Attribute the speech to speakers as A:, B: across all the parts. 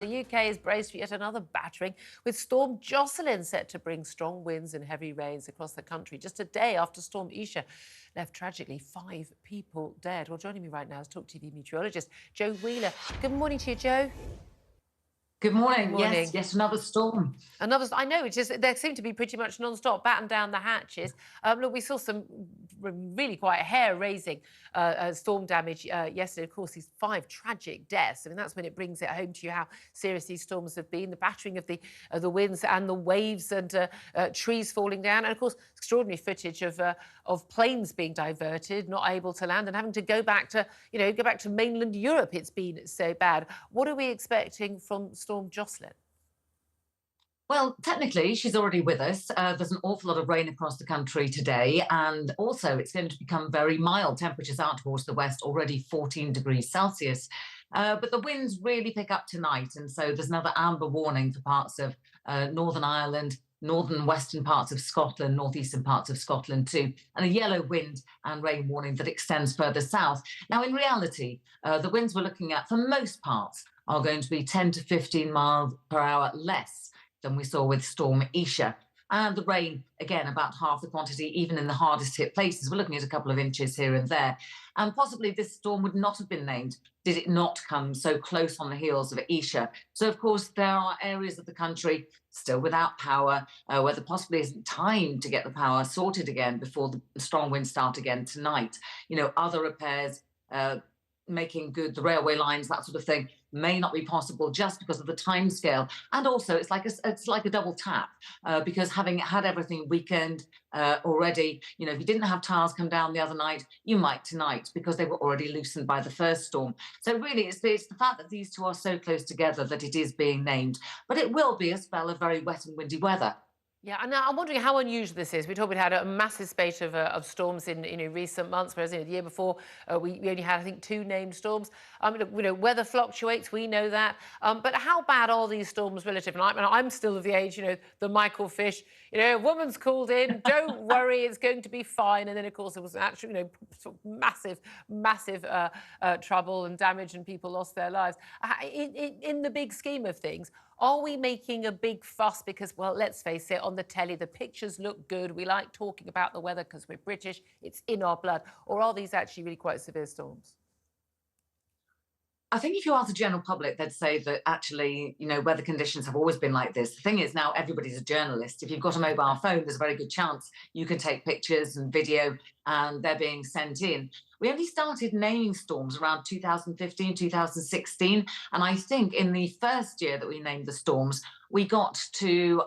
A: The UK is braced for yet another battering, with Storm Jocelyn set to bring strong winds and heavy rains across the country just a day after Storm Isha left tragically 5 people dead. Well, joining me right now is TalkTV meteorologist Jo Wheeler. Good morning to you, Jo.
B: Good morning.
A: Good morning.
B: Yes, another storm.
A: I know, it's just they seem to be pretty much non-stop, batten down the hatches. Look, we saw some really quite hair-raising storm damage yesterday. Of course, these 5 tragic deaths. I mean, that's when it brings it home to you how serious these storms have been. The battering of the winds and the waves and trees falling down, and of course, extraordinary footage of planes being diverted, not able to land, and having to go back to mainland Europe. It's been so bad. What are we expecting from Storm Jocelyn?
B: Well, technically, she's already with us. There's an awful lot of rain across the country today, and also it's going to become very mild. Temperatures out towards the west, already 14 degrees Celsius. But the winds really pick up tonight, and so there's another amber warning for parts of Northern Ireland, northern western parts of Scotland, northeastern parts of Scotland too, and a yellow wind and rain warning that extends further south. Now, in reality, the winds we're looking at for most parts are going to be 10 to 15 miles per hour less than we saw with Storm Isha. And the rain, again, about half the quantity, even in the hardest hit places. We're looking at a couple of inches here and there. And possibly this storm would not have been named did it not come so close on the heels of Isha. So, of course, there are areas of the country still without power, where there possibly isn't time to get the power sorted again before the strong winds start again tonight. You know, other repairs, making good the railway lines, that sort of thing, may not be possible just because of the timescale. And also, it's like a double tap because having had everything weakened already, you know, if you didn't have towers come down the other night, you might tonight because they were already loosened by the first storm. So really, it's the fact that these two are so close together that it is being named. But it will be a spell of very wet and windy weather.
A: Yeah, and I'm wondering how unusual this is. We talked about had a massive spate of storms in recent months, whereas the year before we only had, I think, 2 named storms. Look, you know, weather fluctuates, we know that. But how bad are these storms relative? And I'm still of the age, you know, the Michael Fish, you know, a woman's called in, don't worry, it's going to be fine. And then, of course, there was actually, you know, sort of massive trouble and damage, and people lost their lives. In the big scheme of things, are we making a big fuss because, well, let's face it, on the telly, the pictures look good. We like talking about the weather because we're British. It's in our blood. Or are these actually really quite severe storms?
B: I think if you ask the general public, they'd say that actually, you know, weather conditions have always been like this. The thing is, now everybody's a journalist. If you've got a mobile phone, there's a very good chance you can take pictures and video, and they're being sent in. We only started naming storms around 2015, 2016. And I think in the first year that we named the storms, we got to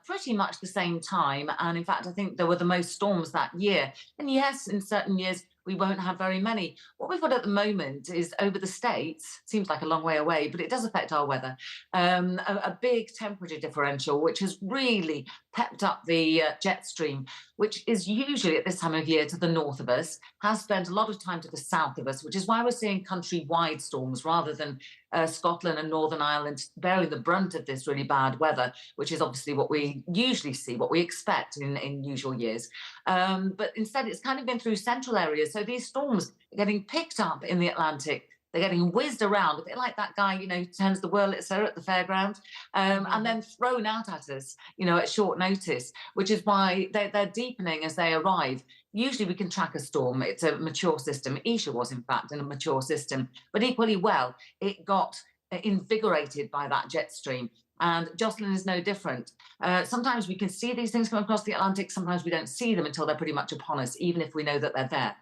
B: pretty much the same time. And in fact, I think there were the most storms that year. And yes, in certain years, we won't have very many. What we've got at the moment is over the States, seems like a long way away, but it does affect our weather, a big temperature differential, which has really pepped up the jet stream, which is usually at this time of year to the north of us, has spent a lot of time to the south of us, which is why we're seeing country-wide storms rather than Scotland and Northern Ireland bearing the brunt of this really bad weather, which is obviously what we usually see, what we expect in usual years. But instead, it's kind of been through central areas. So these storms are getting picked up in the Atlantic. They're getting whizzed around, a bit like that guy, you know, who turns the Wurlitzer at the fairground, and then thrown out at us, you know, at short notice, which is why they're deepening as they arrive. Usually we can track a storm. It's a mature system. Isha was, in fact, in a mature system, but equally well, it got invigorated by that jet stream. And Jocelyn is no different. Sometimes we can see these things come across the Atlantic. Sometimes we don't see them until they're pretty much upon us, even if we know that they're there.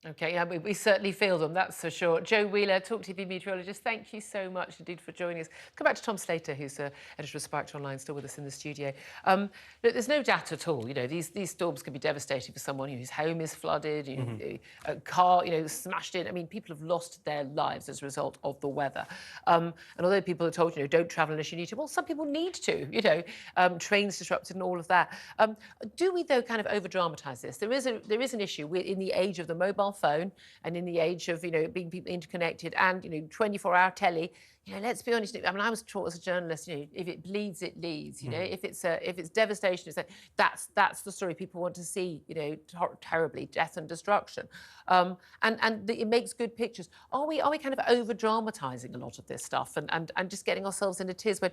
A: OK, yeah, we certainly feel them, that's for sure. Jo Wheeler, TalkTV meteorologist, thank you so much indeed for joining us. Let's go back to Tom Slater, who's editor of Spiked Online, still with us in the studio. Look, there's no doubt at all, you know, these storms can be devastating for someone whose home is flooded, a car, you know, smashed in. I mean, people have lost their lives as a result of the weather. And although people are told, you know, don't travel unless you need to, well, some people need to, you know, trains disrupted and all of that. Do we, though, kind of over-dramatise this? There is an issue. We're in the age of the mobile phone and in the age of, being people interconnected and, 24-hour telly, let's be honest. I mean, I was taught as a journalist, if it bleeds, it leads. If it's devastation, that's the story people want to see. Terribly, death and destruction, and it makes good pictures. Are we kind of over dramatizing a lot of this stuff and just getting ourselves into tears when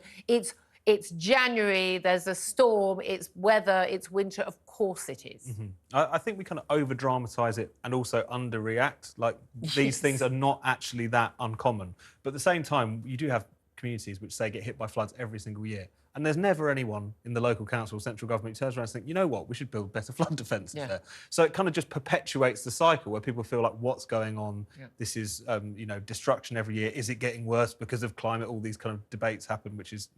A: it's January, there's a storm, it's weather, it's winter. Of course it is.
C: I think we kind of over-dramatise it and also underreact. Like, these things are not actually that uncommon. But at the same time, you do have communities which, say, get hit by floods every single year. And there's never anyone in the local council or central government who turns around and thinks, you know what, we should build better flood defences there. So it kind of just perpetuates the cycle where people feel like, what's going on? This is, destruction every year. Is it getting worse because of climate? All these kind of debates happen, which is...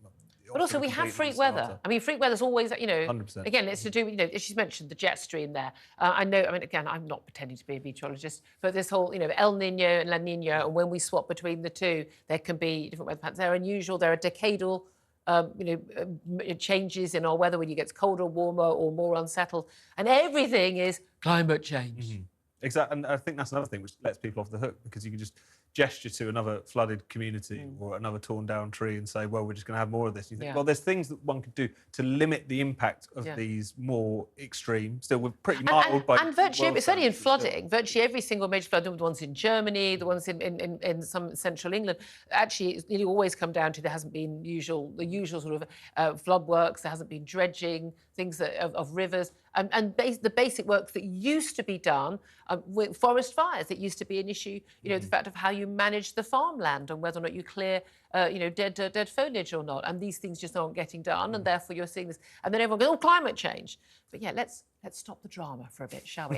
A: But also, we have freak weather. I mean, freak weather's always,
C: 100%.
A: Again, it's to do with, she's mentioned the jet stream there. Again, I'm not pretending to be a meteorologist, but this whole, El Nino and La Nina, and when we swap between the two, there can be different weather patterns. They're unusual. There are decadal, changes in our weather when it gets colder, warmer, or more unsettled. And everything is climate change.
C: Exactly, and I think that's another thing which lets people off the hook, because you can just gesture to another flooded community or another torn down tree and say, well, we're just going to have more of this. You think, well, there's things that one could do to limit the impact of these more extreme, still we're pretty mild.
A: And virtually, certainly in flooding, virtually every single major flood, the ones in Germany, the ones in some central England, actually it's nearly always come down to there hasn't been the usual sort of flood works, there hasn't been dredging, things of rivers, and the basic works that used to be done with forest fires. It used to be an issue, the fact of how you manage the farmland and whether or not you clear, dead foliage or not. And these things just aren't getting done, and therefore you're seeing this. And then everyone goes, oh, climate change. But yeah, let's stop the drama for a bit, shall we?